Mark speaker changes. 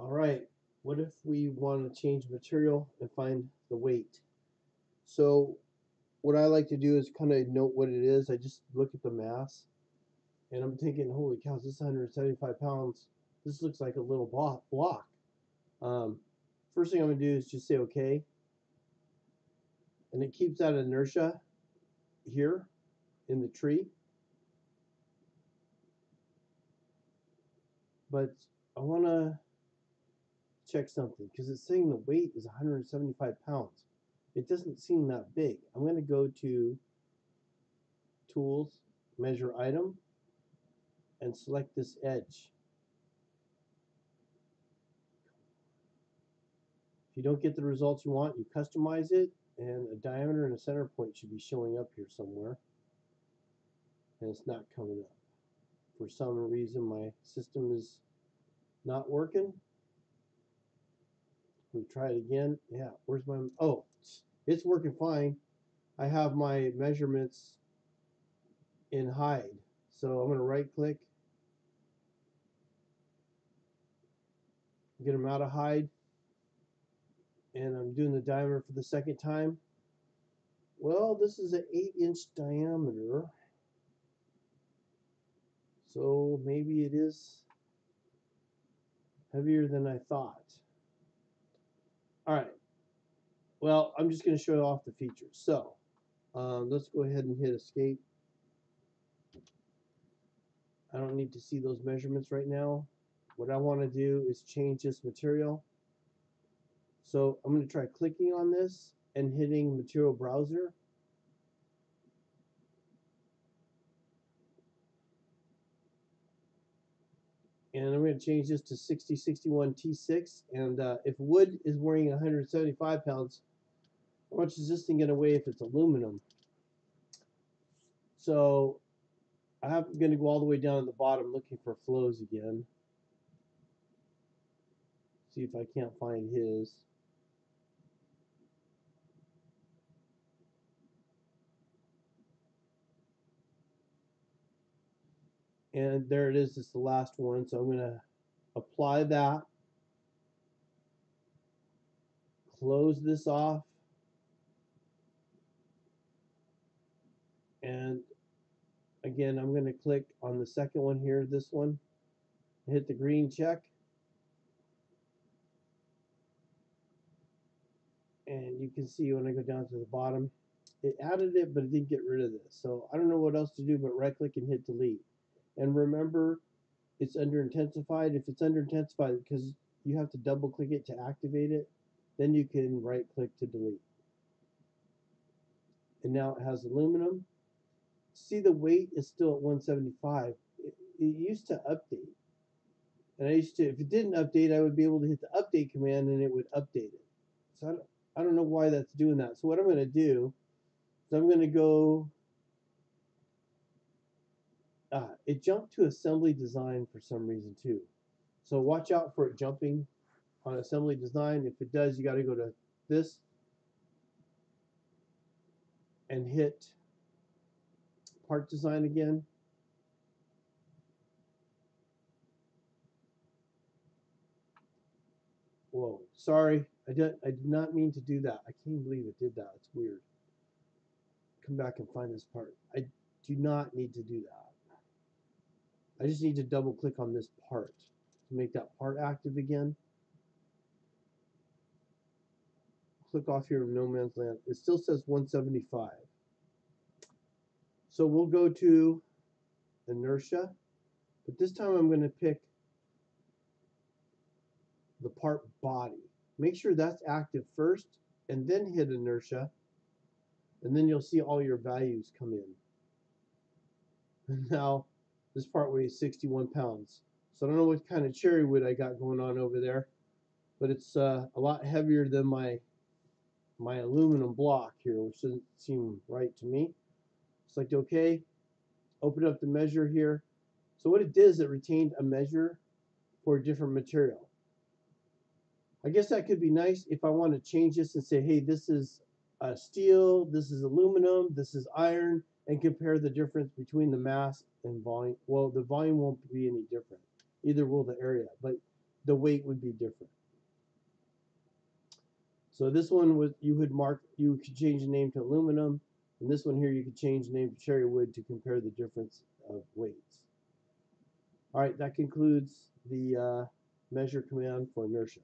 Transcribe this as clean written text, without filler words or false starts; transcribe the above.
Speaker 1: All right, what if we want to change material and find the weight? So what I like to do is kind of note what it is. I just look at the mass and I'm thinking, holy cow, this is 175 pounds. This looks like a little block. Um, First thing I'm gonna do is just say okay, and it keeps that inertia here in the tree. But I want to check something because it's saying the weight is 175 pounds. It doesn't seem that big. I'm going to go to Tools, Measure Item, and select this edge. If you don't get the results you want, you customize it, and a diameter and a center point should be showing up here somewhere. And it's not coming up. For some reason, my system is not working. We try it again. Yeah, where's my, oh, it's working fine. I have my measurements in hide. So I'm going to right click, get them out of hide, and I'm doing the diameter for the second time. Well, this is an 8-inch diameter, so maybe it is heavier than I thought. All right, well, I'm just going to show off the features. So let's go ahead and hit escape. I don't need to see those measurements right now. What I want to do is change this material. So I'm going to try clicking on this and hitting material browser. And I'm going to change this to 6061 T6. And if wood is weighing 175 pounds, how much is this thing going to weigh if it's aluminum? So I'm going to go all the way down at the bottom looking for flows again. See if I can't find his. And there it is. It's the last one. So I'm going to apply that. Close this off. And again, I'm going to click on the second one here, this one. Hit the green check. And you can see when I go down to the bottom, it added it, but it didn't get rid of this. So I don't know what else to do but right click and hit delete. And remember, it's under intensified. If it's under intensified, because you have to double click it to activate it, then you can right click to delete. And now it has aluminum. See, the weight is still at 175. It used to update. And I used to, if it didn't update, I would be able to hit the update command and it would update it. So I don't know why that's doing that. So what I'm going to do is I'm going to go, it jumped to assembly design for some reason too. So watch out for it jumping on assembly design. If it does, you got to go to this and hit part design again. Whoa, sorry, I did not mean to do that. I can't believe it did that. It's weird. Come back and find this part. I do not need to do that. I just need to double click on this part to make that part active again. Click off here of no man's land. It still says 175. So we'll go to inertia, but this time I'm going to pick the part body. Make sure that's active first and then hit inertia, and then you'll see all your values come in. And now this part weighs 61 pounds. So I don't know what kind of cherry wood I got going on over there, but it's a lot heavier than my aluminum block here, which doesn't seem right to me. Select OK. Open up the measure here. So what it did is it retained a measure for a different material. I guess that could be nice if I want to change this and say, hey, this is steel, this is aluminum, this is iron, and compare the difference between the mass and volume. Well, the volume won't be any different. Either will the area. But the weight would be different. So this one was you could change the name to aluminum, and this one here you could change the name to cherry wood to compare the difference of weights. All right, that concludes the measure command for inertia.